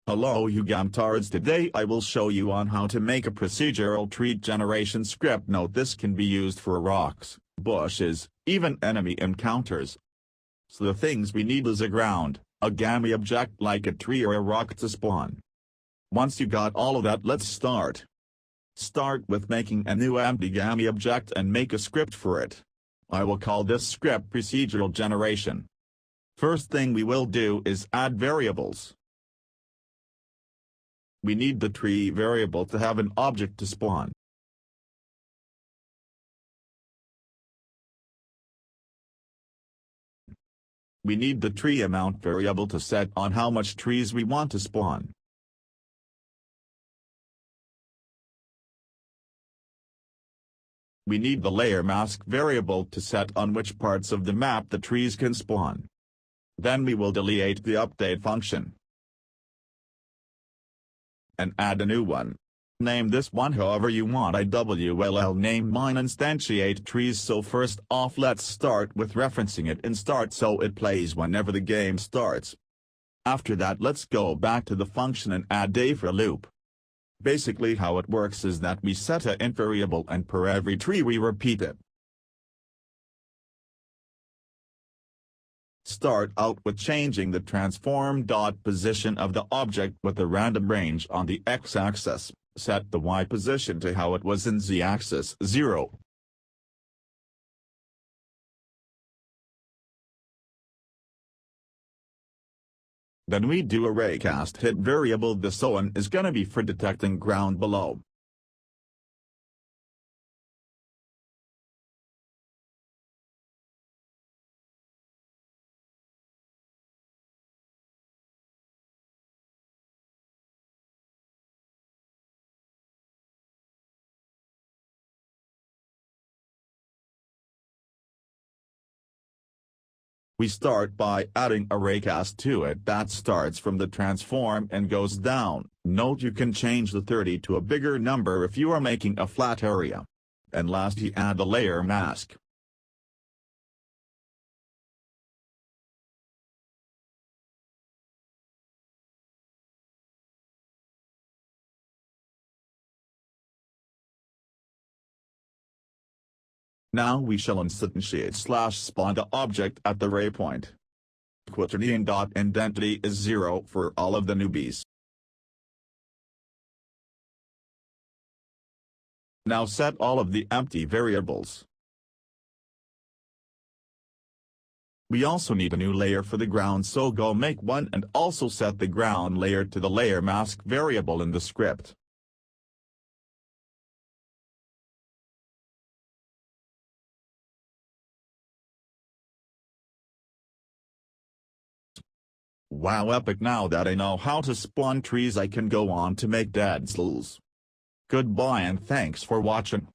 Hello you gamtards, today I will show you on how to make a procedural tree generation script. Note this can be used for rocks, bushes, even enemy encounters. So the things we need is a ground, a gamma object like a tree or a rock to spawn. Once you got all of that, let's start. Start with making a new empty gamma object and make a script for it. I will call this script procedural generation. First thing we will do is add variables. We need the tree variable to have an object to spawn. We need the tree amount variable to set on how much trees we want to spawn. We need the layer mask variable to set on which parts of the map the trees can spawn. Then we will delete the update function and add a new one. Name this one however you want. I will name mine instantiate trees. So first off, let's start with referencing it in start so it plays whenever the game starts. After that, let's go back to the function and add a for loop. Basically how it works is that we set a int variable and per every tree we repeat it. Start out with changing the transform position of the object with a random range on the x-axis, set the y position to how it was in z-axis 0. Then we do a raycast hit variable. This one is gonna be for detecting ground below. We start by adding a raycast to it that starts from the transform and goes down. Note you can change the 30 to a bigger number if you are making a flat area. And lastly, add a layer mask. Now we shall instantiate /spawn the object at the ray point. Quaternion.identity is 0 for all of the newbies. Now set all of the empty variables. We also need a new layer for the ground, so go make one and also set the ground layer to the layer mask variable in the script. Wow, epic. Now that I know how to spawn trees, I can go on to make dead souls. Goodbye and thanks for watching.